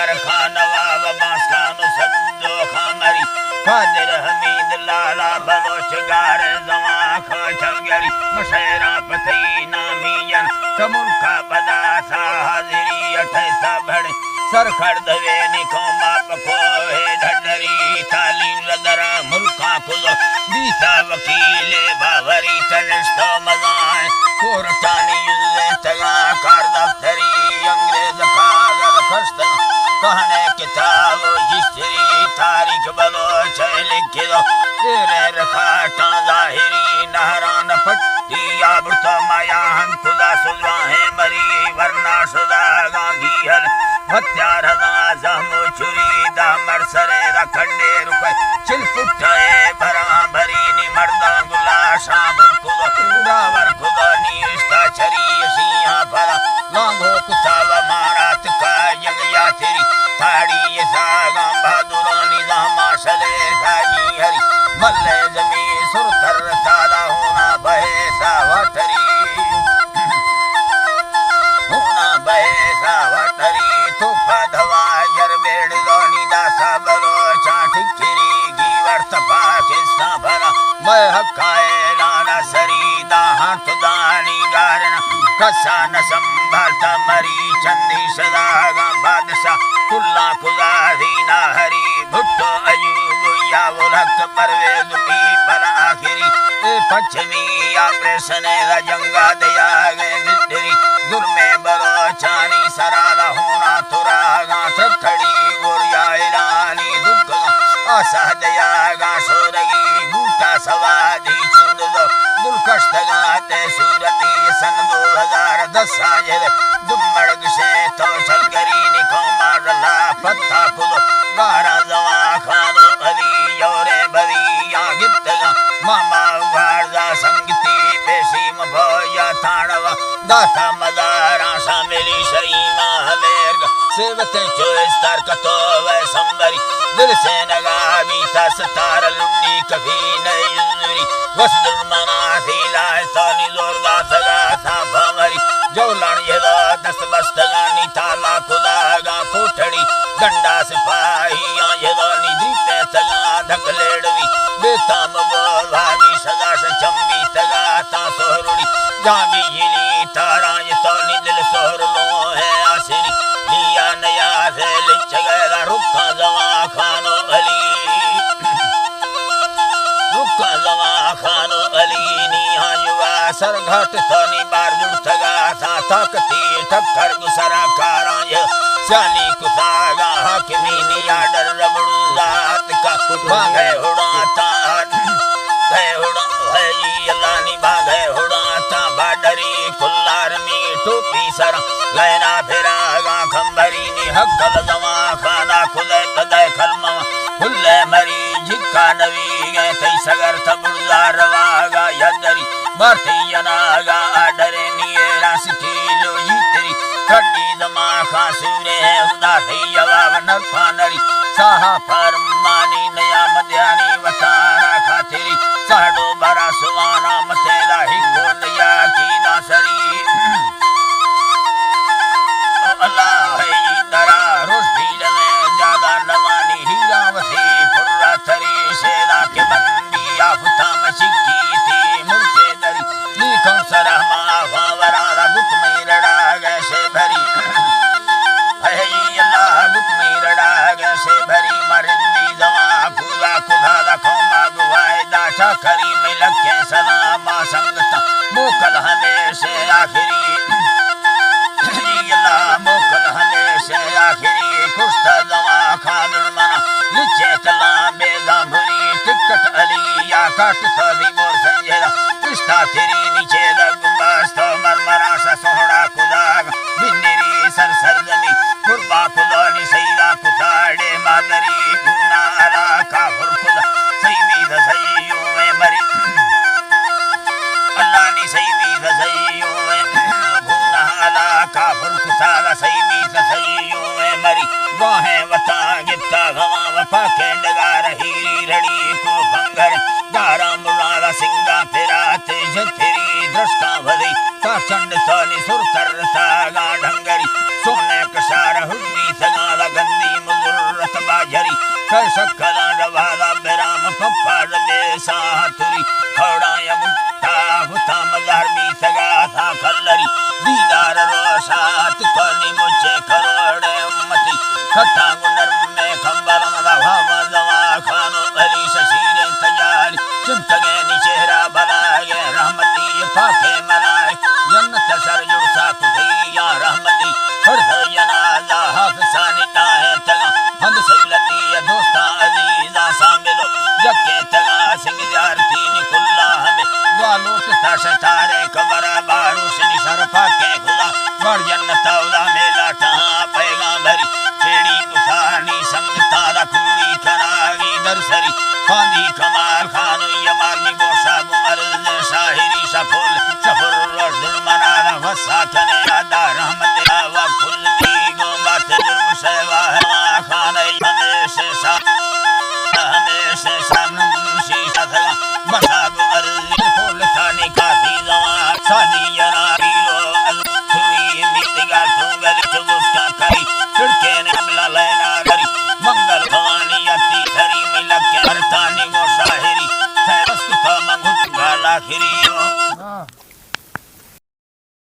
car Khan वाव बास खान सद्दो खामरी कादिर हमीद लाला बलोच गार जमा खा चलगरी मशेरा पथई नामियन कमुर का बदा सा हाजिरी अठैसा भड़े सरखड़ दवे निको माप को है ढडरी तालीम लदरा मुल्का कुलो दीसा वकीले बावरी तनिस्तो मजाए कोरटानी युल्ले तगा कार दफ्तरी अंग्रेज कागज खस्त कहने किताब हिस्ट्री तारीख बलोच लिखे दो तेरे रखाटा जाहिरी नहरान पट्टी आबुर्ता मायाहन खुदा सुलवाहे मरी वरना सुदा गांधी हल हत्यार जमो चुरी दामर सरे रखंडे रुपए चिलपुट्टे बराबरी नि मर्दा गुलाशा बुरकुदो डावर खुदा निष्ठा चरी सिया फला लांगो कुसाव मारात का यंगया तेरी थाड़ी सागा बहादुरानी दामा सले साजी हरी मल्ले जमी सुरतर सादा होना बहे सावटरी होना बहे सावटरी तुफा धवा जर बेड़ दोनी दासा बलो चाटिक चिरी गीवर तपा किस्सा भरा मैं हकाए लाना सरी दा हाथ दानी गारना कसा न संभालता मरी चंदी सदागा बादशाह कुल्ला खुदा दीना हरी भुट्टो अयूब या वलक परवेज पी पर आखिरी ए पश्चिमी ऑपरेशन रजंगा दया गे मिटरी दुर्मे बलो चानी सराला होना तुरागा थकड़ी गोरिया इलानी दुख आसा दया गा सोरगी बूटा सवादी चुन दो दुलकश गाते सूरती सन 2010 साजर दुम्मड़ से तो चल करी निको मारला पत्ता खुद गारा जवा खानो अली योरे बवी या गिप्तगा मामा वारदा संगीती पेशी मभोया ताणवा दाता मदारा शामिली शरीमा हमेरग सेवते चोइस तारकतो वै संबरी दिल से नगावी सतार लुंडी कभी नहीं वसदुर मनासी लाए सोनी जोरदा सगा सा भमरी जौलान यदा दस बस्तगानी ताला खुदागा कोठड़ी गंडा सिपाही यदा निजीते सगा ढकलेड़वी बेताम भावी सगा से चंबी सगा ता सोहरुड़ी जावी जिली तारा ये सोनी दिल सोहरलो है आसिनी लिया नया से लिचगेरा रुखा जवा खानो अली रुखा जवा खानो अली निहा युवा सरघट सोनी बार जुड़तगा सा ताकती ठक्कर गुसरा काराय साली कुसागा हाकिमी निया डर रबड़ू जात का भागे उड़ाता गए उड़ा है अल्लाह भागे उड़ाता बाडरी कुल्लार में टोपी सर लेना फिरागा खंबरी नि हक्कल जमा खाना खुले तदे खलमा खुले मरी जिक्का नवी गए तई सगर तबुजार वागा यदरी मारती यनागा डरे निये रासकी लो जीतरी कड्डी जमा खासूरे उदा थैयवा नरफा नरी साहा फरमानी नया मध्यानी वतारा खातिरी साडो बरा सुवाना मतेदा हिको नया की दासरी अल्लाह है दरा रोज़ में ज्यादा नवानी हीरावती फुर्रा थरी शेदा के बंदी आफता मशिकी थी मुर्के दरी लीखों सरहमा फावरादा बुत में रड़ा गैसे भरी है अल्लाह बुत में रड़ा गैसे भरी मरिंदी जवा पूरा खुदा रखो मागवाए दाचा करी में लखे सलामा संगता मोकल हमेशे आखिरी मोकल हमेशे आखिरी कुश्ता जवा खानुल मना लिचे तला बेगा भुरी टिकट अली या काट सदी मोर संजेदा कुश्ता तेरी नीचे द गुंबस तो मरमरा सा सोहड़ा खुदाग बिन्नेरी सर सरजमी कुर्बा खुदानी सईदा कुताड़े मादरी गुना अला का खुदा सईमी द सईयो में मरी अल्लाह नी सईमी द सईयो में गुना अला का कुसाला सईमी द सईयो में मरी वाहे वता गित्ता गवा वफा के डगार हीरी रड़ी को भंगर दारा मुरादा सिंगा फिरा तेज तेरी दृष्टा भरी ता चंड सोनी सुरतर सागा ढंगरी सोने कशार हुर्मी सगाला गंदी सकलांड वाला बेराम पप्पड़ बेसा तुरी खौड़ाया मुट्ठा हुता मजार भी सगा था कल्लरी दीदार रोसात करनी मुझे करोड़े उम्मती खट्टा गुंडर में खंबल मदा भावा दवा खानो अली शशीरे तजारी चिमटगे नी चेहरा बनाए रहमती फाके मनाए जन्नत सर जुड़सा तुझी या रहमती हर जनाजा हाफसानी ताहे तगा हंद सैलती दोस्ता अजीजा सामिलो जक्के तगा सिंह यारती निकुल्ला हमें वालोट ताश तारे कबर बारू सिनी सरफा के खुदा मर जन्नत उदा मेला टहा पैगंबरी छेड़ी तुफानी संग तारा कुड़ी करागी दरसरी खानी कमाल खानो यमाल मी बोशा अर्ज शाहिरी सफुल सफुर रजुल मनाना वसा कने